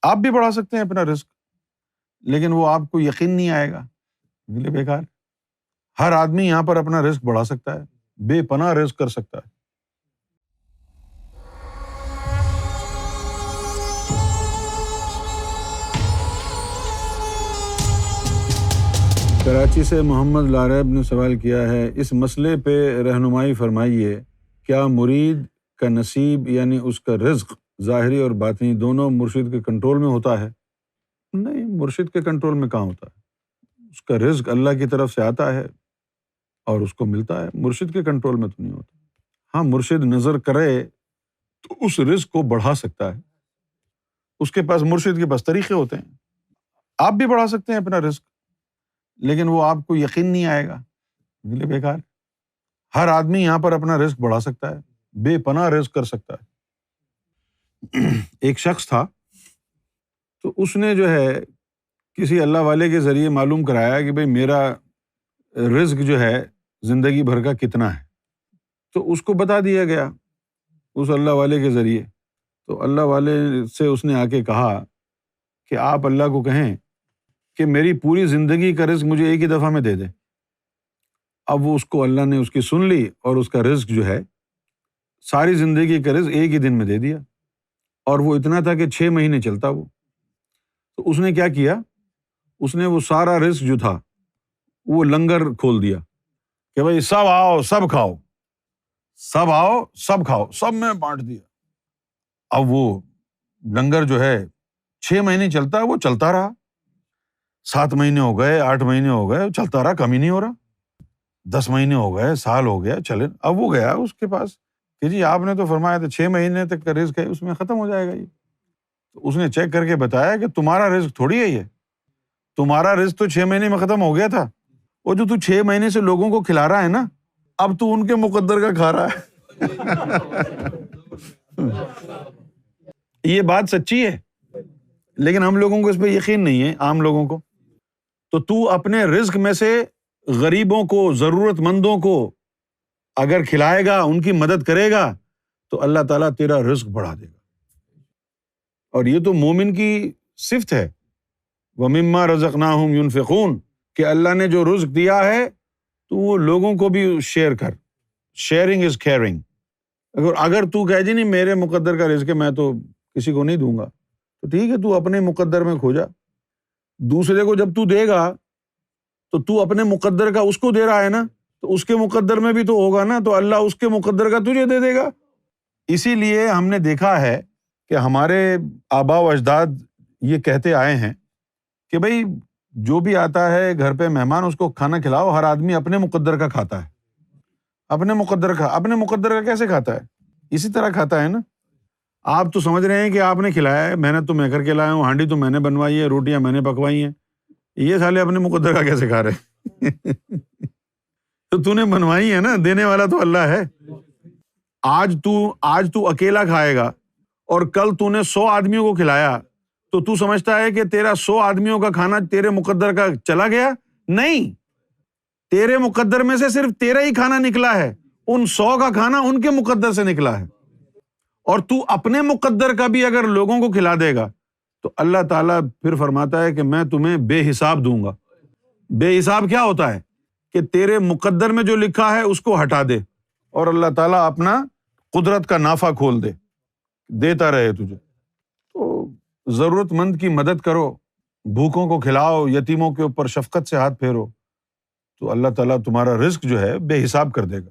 آپ بھی بڑھا سکتے ہیں اپنا رزق، لیکن وہ آپ کو یقین نہیں آئے گا، بے بیکار۔ ہر آدمی یہاں پر اپنا رزق بڑھا سکتا ہے، بے پناہ رزق کر سکتا ہے۔ کراچی سے محمد لاریب نے سوال کیا ہے، اس مسئلے پہ رہنمائی فرمائیے، کیا مرید کا نصیب یعنی اس کا رزق ظاہری اور باطنی دونوں مرشد کے کنٹرول میں ہوتا ہے؟ نہیں، مرشد کے کنٹرول میں کہاں ہوتا ہے؟ اس کا رزق اللہ کی طرف سے آتا ہے اور اس کو ملتا ہے، مرشد کے کنٹرول میں تو نہیں ہوتا۔ ہاں، مرشد نظر کرے تو اس رزق کو بڑھا سکتا ہے، اس کے پاس، مرشد کے پاس طریقے ہوتے ہیں۔ آپ بھی بڑھا سکتے ہیں اپنا رزق، لیکن وہ آپ کو یقین نہیں آئے گا، بیکار۔ ہر آدمی یہاں پر اپنا رزق بڑھا سکتا ہے، بے پناہ رزق کر سکتا ہے۔ ایک شخص تھا، تو اس نے جو ہے کسی اللہ والے کے ذریعے معلوم کرایا کہ بھئی میرا رزق جو ہے زندگی بھر کا کتنا ہے، تو اس کو بتا دیا گیا اس اللہ والے کے ذریعے۔ تو اللہ والے سے اس نے آ کے کہا کہ آپ اللہ کو کہیں کہ میری پوری زندگی کا رزق مجھے ایک ہی دفعہ میں دے دے۔ اب وہ اس کو اللہ نے اس کی سن لی اور اس کا رزق جو ہے ساری زندگی کا رزق ایک ہی دن میں دے دیا، اور وہ اتنا تھا کہ 6 مہینے چلتا وہ۔ تو اس نے کیا کیا، اس نے وہ سارا رزق جو تھا وہ لنگر کھول دیا کہ بھائی سب آؤ سب کھاؤ، سب آؤ سب کھاؤ، سب میں بانٹ دیا۔ اب وہ لنگر جو ہے 6 مہینے چلتا ہے، وہ چلتا رہا، 7 مہینے ہو گئے، 8 مہینے ہو گئے، چلتا رہا، کم ہی نہیں ہو رہا، 10 مہینے ہو گئے، سال ہو گیا، چلے۔ اب وہ گیا اس کے پاس کہ جی آپ نے تو فرمایا تھا 6 مہینے تک کا رزق ہے، اس میں ختم ہو جائے گا یہ۔ تو اس نے چیک کر کے بتایا کہ تمہارا رزق تھوڑی ہے یہ، تمہارا رزق تو 6 مہینے میں ختم ہو گیا تھا، وہ جو تو 6 مہینے سے لوگوں کو کھلا رہا ہے نا، اب تو ان کے مقدر کا کھا رہا ہے۔ یہ بات سچی ہے، لیکن ہم لوگوں کو اس پہ یقین نہیں ہے، عام لوگوں کو۔ تو اپنے رزق میں سے غریبوں کو، ضرورت مندوں کو اگر کھلائے گا، ان کی مدد کرے گا، تو اللہ تعالیٰ تیرا رزق بڑھا دے گا۔ اور یہ تو مومن کی صفت ہے، وَمِمَّا رَزَقْنَاهُمْ يُنْفِقُونَ، کہ اللہ نے جو رزق دیا ہے تو وہ لوگوں کو بھی شیئر کر، شیئرنگ از کیئرنگ۔ اگر تو کہہ جی نہیں میرے مقدر کا رزق ہے میں تو کسی کو نہیں دوں گا، تو ٹھیک ہے، تو اپنے مقدر میں کھو جا۔ دوسرے کو جب تو دے گا تو تو اپنے مقدر کا اس کو دے رہا ہے نا، تو اس کے مقدر میں بھی تو ہوگا نا، تو اللہ اس کے مقدر کا تجھے دے دے گا۔ اسی لیے ہم نے دیکھا ہے کہ ہمارے آباء و اجداد یہ کہتے آئے ہیں کہ بھئی جو بھی آتا ہے گھر پہ مہمان، اس کو کھانا کھلاؤ، ہر آدمی اپنے مقدر کا کھاتا ہے، اپنے مقدر کا کیسے کھاتا ہے؟ اسی طرح کھاتا ہے نا۔ آپ تو سمجھ رہے ہیں کہ آپ نے کھلایا ہے، محنت تو میں کر کے لایا ہوں، ہانڈی تو میں نے بنوائی ہے، روٹیاں میں نے پکوائی ہیں، یہ سالے اپنے مقدر کا کیسے کھا رہے؟ تو نے بنوائی ہے نا، دینے والا تو اللہ ہے۔ آج تو اکیلا کھائے گا اور کل تو نے 100 آدمیوں کو کھلایا، تو سمجھتا ہے کہ تیرا 100 آدمیوں کا کھانا تیرے مقدر کا چلا گیا؟ نہیں، تیرے مقدر میں سے صرف تیرا ہی کھانا نکلا ہے، ان 100 کا کھانا ان کے مقدر سے نکلا ہے۔ اور تو اپنے مقدر کا بھی اگر لوگوں کو کھلا دے گا تو اللہ تعالیٰ پھر فرماتا ہے کہ میں تمہیں بے حساب دوں گا۔ بے حساب کیا ہوتا ہے؟ کہ تیرے مقدر میں جو لکھا ہے اس کو ہٹا دے، اور اللہ تعالیٰ اپنا قدرت کا نافہ کھول دے، دیتا رہے تجھے۔ تو ضرورت مند کی مدد کرو، بھوکوں کو کھلاؤ، یتیموں کے اوپر شفقت سے ہاتھ پھیرو، تو اللہ تعالیٰ تمہارا رزق جو ہے بے حساب کر دے گا۔